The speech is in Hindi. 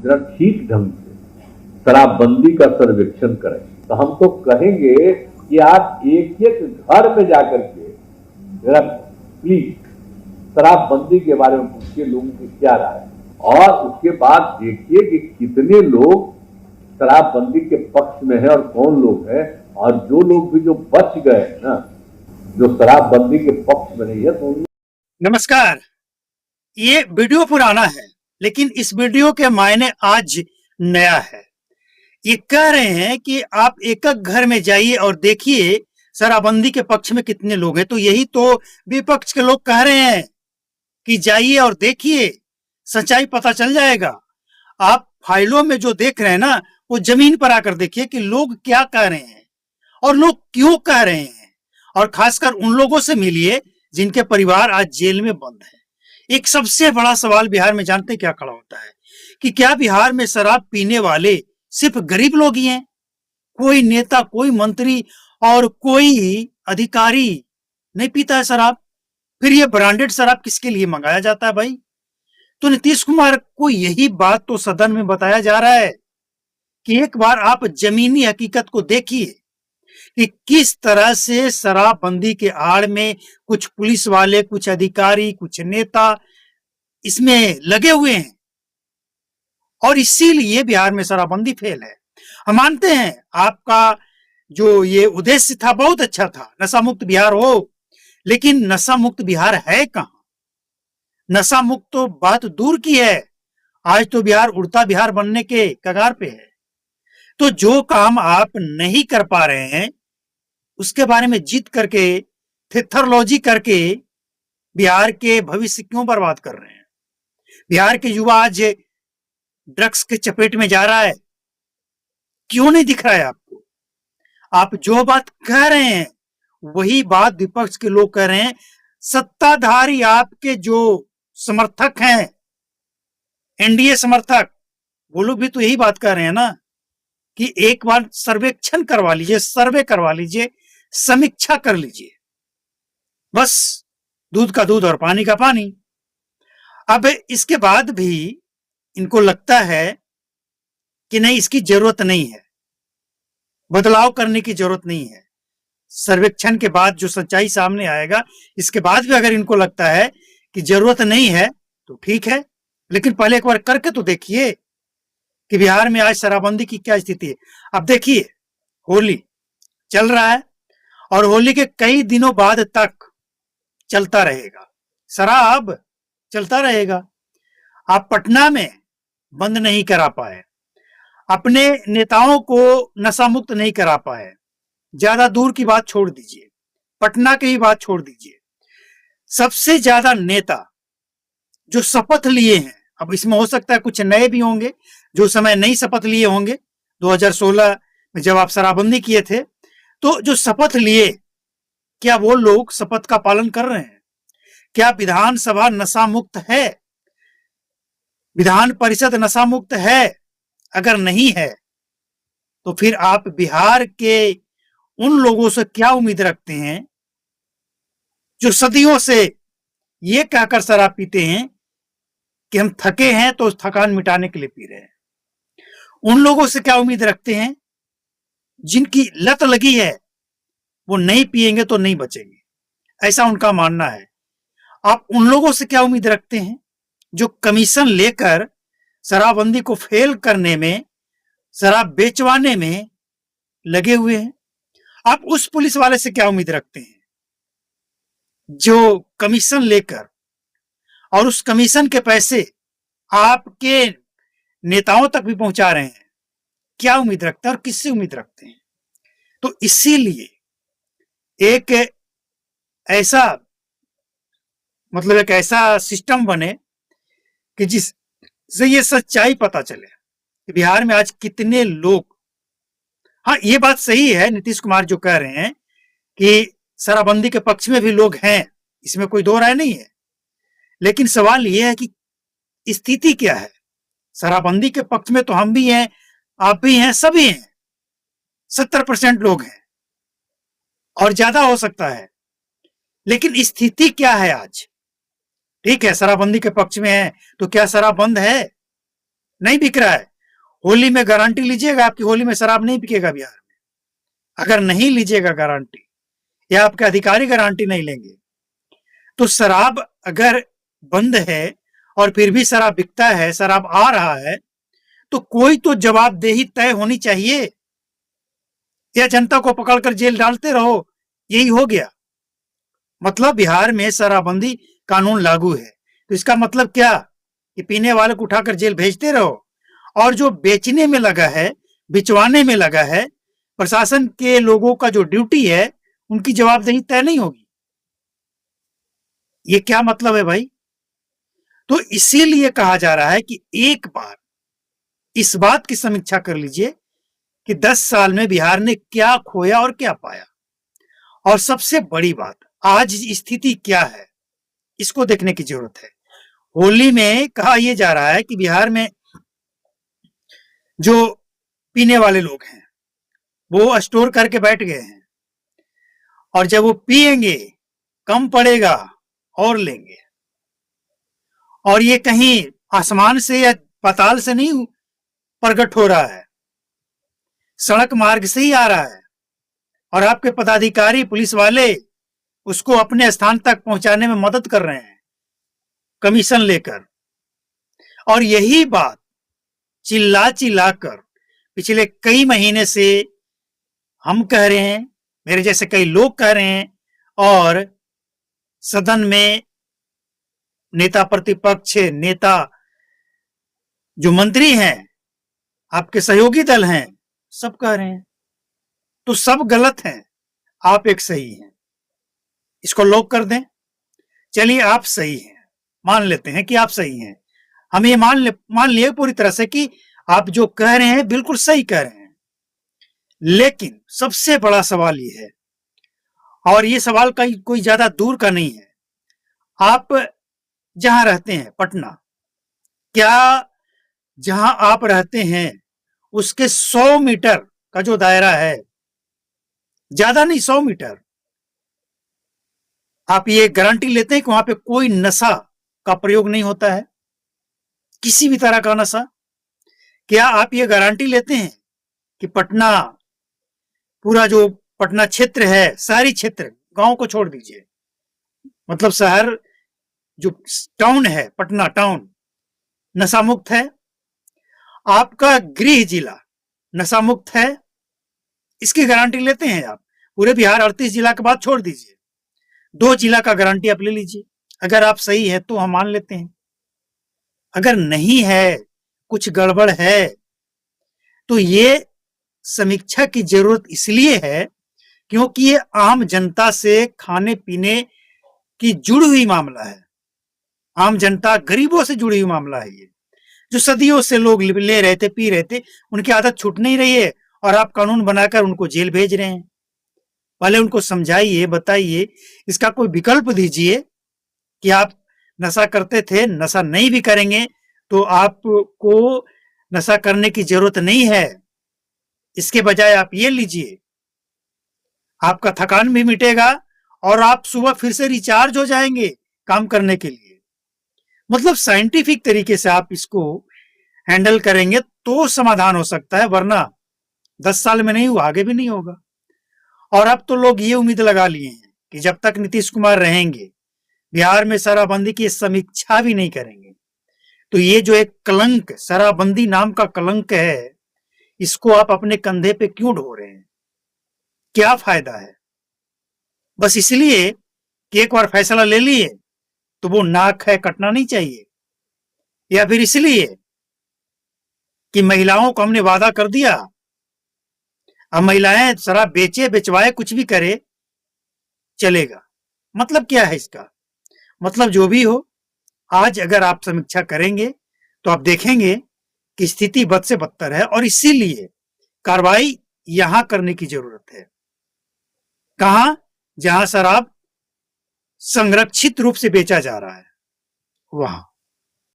जरा ठीक ढंग से शराबबंदी का सर्वेक्षण करें तो हम तो कहेंगे कि आप एक एक घर में जाकर के जरा प्लीज शराबबंदी के बारे में पूछिए लोगों की क्या राय है और उसके बाद देखिए कि कितने लोग शराबबंदी के पक्ष में है और कौन लोग हैं और जो लोग भी जो बच गए हैं ना जो शराबबंदी के पक्ष में नहीं है तो नमस्कार। ये वीडियो पुराना है लेकिन इस वीडियो के मायने आज नया है। ये कह रहे हैं कि आप एक एक घर में जाइए और देखिए शराबबंदी के पक्ष में कितने लोग हैं। तो यही तो विपक्ष के लोग कह रहे हैं कि जाइए और देखिए, सच्चाई पता चल जाएगा। आप फाइलों में जो देख रहे हैं ना, वो जमीन पर आकर देखिए कि लोग क्या कह रहे हैं और लोग क्यों कह रहे हैं, और खासकर उन लोगों से मिलिए जिनके परिवार आज जेल में बंद है। एक सबसे बड़ा सवाल बिहार में जानते क्या खड़ा होता है कि क्या बिहार में शराब पीने वाले सिर्फ गरीब लोग ही हैं? कोई नेता, कोई मंत्री और कोई अधिकारी नहीं पीता है शराब? फिर ये ब्रांडेड शराब किसके लिए मंगाया जाता है भाई? तो नीतीश कुमार को यही बात तो सदन में बताया जा रहा है कि एक बार आप जमीनी हकीकत को देखिए कि किस तरह से शराबबंदी के आड़ में कुछ पुलिस वाले, कुछ अधिकारी, कुछ नेता इसमें लगे हुए हैं और इसीलिए बिहार में शराबबंदी फेल है। हम मानते हैं आपका जो ये उद्देश्य था बहुत अच्छा था, नशा मुक्त बिहार हो, लेकिन नशा मुक्त बिहार है कहां? नशा मुक्त तो बात दूर की है, आज तो बिहार उड़ता बिहार बनने के कगार पे है। तो जो काम आप नहीं कर पा रहे हैं उसके बारे में जीत करके, थेथरलॉजी करके बिहार के भविष्य क्यों बर्बाद कर रहे हैं? बिहार के युवा आज ड्रग्स के चपेट में जा रहा है, क्यों नहीं दिख रहा है आपको? आप जो बात कह रहे हैं वही बात विपक्ष के लोग कह रहे हैं। सत्ताधारी आपके जो समर्थक हैं, एनडीए समर्थक, वो लोग भी तो यही बात कह रहे हैं ना कि एक बार सर्वेक्षण करवा लीजिए, सर्वे करवा लीजिए, समीक्षा कर लीजिए। बस दूध का दूध और पानी का पानी। अब इसके बाद भी इनको लगता है कि नहीं, इसकी जरूरत नहीं है, बदलाव करने की जरूरत नहीं है। सर्वेक्षण के बाद जो सच्चाई सामने आएगा, इसके बाद भी अगर इनको लगता है कि जरूरत नहीं है तो ठीक है, लेकिन पहले एक बार करके तो देखिए कि बिहार में आज शराबबंदी की क्या स्थिति है। अब देखिए, होली चल रहा है और होली के कई दिनों बाद तक चलता रहेगा, शराब चलता रहेगा। आप पटना में बंद नहीं करा पाए, अपने नेताओं को नशा मुक्त नहीं करा पाए, ज्यादा दूर की बात छोड़ दीजिए, पटना की ही बात छोड़ दीजिए। सबसे ज्यादा नेता जो शपथ लिए हैं, अब इसमें हो सकता है कुछ नए भी होंगे जो समय नहीं शपथ लिए होंगे, 2016 में जब आप शराबबंदी किए थे, तो जो शपथ लिए, क्या वो लोग शपथ का पालन कर रहे हैं? क्या विधानसभा नशा मुक्त है? विधान परिषद नशा मुक्त है? अगर नहीं है तो फिर आप बिहार के उन लोगों से क्या उम्मीद रखते हैं जो सदियों से ये कहकर शराब पीते हैं कि हम थके हैं तो थकान मिटाने के लिए पी रहे हैं? उन लोगों से क्या उम्मीद रखते हैं जिनकी लत लगी है, वो नहीं पिएंगे तो नहीं बचेंगे, ऐसा उनका मानना है? आप उन लोगों से क्या उम्मीद रखते हैं जो कमीशन लेकर शराबबंदी को फेल करने में, शराब बेचवाने में लगे हुए हैं? आप उस पुलिस वाले से क्या उम्मीद रखते हैं जो कमीशन लेकर और उस कमीशन के पैसे आपके नेताओं तक भी पहुंचा रहे हैं? क्या उम्मीद रखते हैं और किससे उम्मीद रखते हैं? तो इसीलिए एक ऐसा एक ऐसा सिस्टम बने कि जिससे ये सच्चाई पता चले कि बिहार में आज कितने लोग, हाँ ये बात सही है नीतीश कुमार जो कह रहे हैं कि शराबबंदी के पक्ष में भी लोग हैं, इसमें कोई दो राय नहीं है, लेकिन सवाल यह है कि स्थिति क्या है? शराबबंदी के पक्ष में तो हम भी हैं, आप भी हैं, सभी हैं, 70% लोग हैं और ज्यादा हो सकता है, लेकिन स्थिति क्या है आज? ठीक है, शराबबंदी के पक्ष में है तो क्या शराब बंद है? नहीं बिक रहा है। होली में गारंटी लीजिएगा आपकी होली में शराब नहीं बिकेगा बिहार में। अगर नहीं लीजिएगा गारंटी या आपके अधिकारी गारंटी नहीं लेंगे तो शराब अगर बंद है और फिर भी शराब बिकता है, शराब आ रहा है, तो कोई तो जवाबदेही तय होनी चाहिए, या जनता को पकड़कर जेल डालते रहो। यही हो गया। मतलब बिहार में शराबबंदी कानून लागू है तो इसका मतलब क्या कि पीने वाले को उठाकर जेल भेजते रहो, और जो बेचने में लगा है, बिचवाने में लगा है, प्रशासन के लोगों का जो ड्यूटी है उनकी जवाबदेही तय नहीं होगी। ये क्या मतलब है भाई? तो इसीलिए कहा जा रहा है कि एक बार इस बात की समीक्षा कर लीजिए कि 10 साल में बिहार ने क्या खोया और क्या पाया, और सबसे बड़ी बात आज स्थिति क्या है इसको देखने की जरूरत है। होली में कहा यह जा रहा है कि बिहार में जो पीने वाले लोग हैं वो स्टोर करके बैठ गए हैं, और जब वो पिएंगे कम पड़ेगा और लेंगे, और ये कहीं आसमान से या पाताल से नहीं प्रकट हो रहा है, सड़क मार्ग से ही आ रहा है, और आपके पदाधिकारी पुलिस वाले उसको अपने स्थान तक पहुंचाने में मदद कर रहे हैं कमीशन लेकर। और यही बात चिल्ला चिल्ला कर पिछले कई महीने से हम कह रहे हैं, मेरे जैसे कई लोग कह रहे हैं, और सदन में नेता प्रतिपक्ष, नेता जो मंत्री हैं, आपके सहयोगी दल हैं, सब कह रहे हैं। तो सब गलत हैं, आप एक सही हैं, इसको लॉक कर दें। चलिए आप सही हैं, मान लेते हैं कि आप सही हैं, हम ये मान लिए पूरी तरह से कि आप जो कह रहे हैं बिल्कुल सही कह रहे हैं। लेकिन सबसे बड़ा सवाल ये है, और ये सवाल कोई ज्यादा दूर का नहीं है, आप जहां रहते हैं पटना, क्या जहां आप रहते हैं उसके 100 मीटर का जो दायरा है, ज्यादा नहीं 100 मीटर, आप ये गारंटी लेते हैं कि वहां पे कोई नशा का प्रयोग नहीं होता है, किसी भी तरह का नशा? क्या आप ये गारंटी लेते हैं कि पटना, पूरा जो पटना क्षेत्र है, शहरी क्षेत्र, गांव को छोड़ दीजिए, मतलब शहर जो टाउन है, पटना टाउन नशा मुक्त है? आपका गृह जिला नशा मुक्त है? इसकी गारंटी लेते हैं आप? पूरे बिहार 38 जिला के बाद छोड़ दीजिए, 2 जिला का गारंटी आप ले लीजिए। अगर आप सही है तो हम मान लेते हैं, अगर नहीं है, कुछ गड़बड़ है, तो ये समीक्षा की जरूरत इसलिए है क्योंकि ये आम जनता से खाने पीने की जुड़ी हुई मामला है। आम जनता, गरीबों से जुड़ी हुई मामला है ये, जो सदियों से लोग ले रहे थे, पी रहे थे, उनकी आदत छूट नहीं रही है, और आप कानून बनाकर उनको जेल भेज रहे हैं। पहले उनको समझाइए, बताइए, इसका कोई विकल्प दीजिए कि आप नशा करते थे, नशा नहीं भी करेंगे तो आपको नशा करने की जरूरत नहीं है, इसके बजाय आप ये लीजिए, आपका थकान भी मिटेगा और आप सुबह फिर से रिचार्ज हो जाएंगे काम करने के लिए। मतलब साइंटिफिक तरीके से आप इसको हैंडल करेंगे तो समाधान हो सकता है, वरना 10 साल में नहीं हुआ, आगे भी नहीं होगा। और अब तो लोग ये उम्मीद लगा लिए हैं कि जब तक नीतीश कुमार रहेंगे बिहार में शराबबंदी की समीक्षा भी नहीं करेंगे। तो ये जो एक कलंक, शराबबंदी नाम का कलंक है, इसको आप अपने कंधे पे क्यों ढो रहे हैं? क्या फायदा है? बस इसलिए कि एक बार फैसला ले लिए तो वो नाक है कटना नहीं चाहिए, या फिर इसलिए कि महिलाओं को हमने वादा कर दिया, अब महिलाएं शराब बेचे, बेचवाए, कुछ भी करे चलेगा। मतलब क्या है इसका? मतलब जो भी हो, आज अगर आप समीक्षा करेंगे तो आप देखेंगे कि स्थिति बद से बदतर है, और इसीलिए कार्रवाई यहां करने की जरूरत है। कहां? जहां शराब संरक्षित रूप से बेचा जा रहा है, वहां।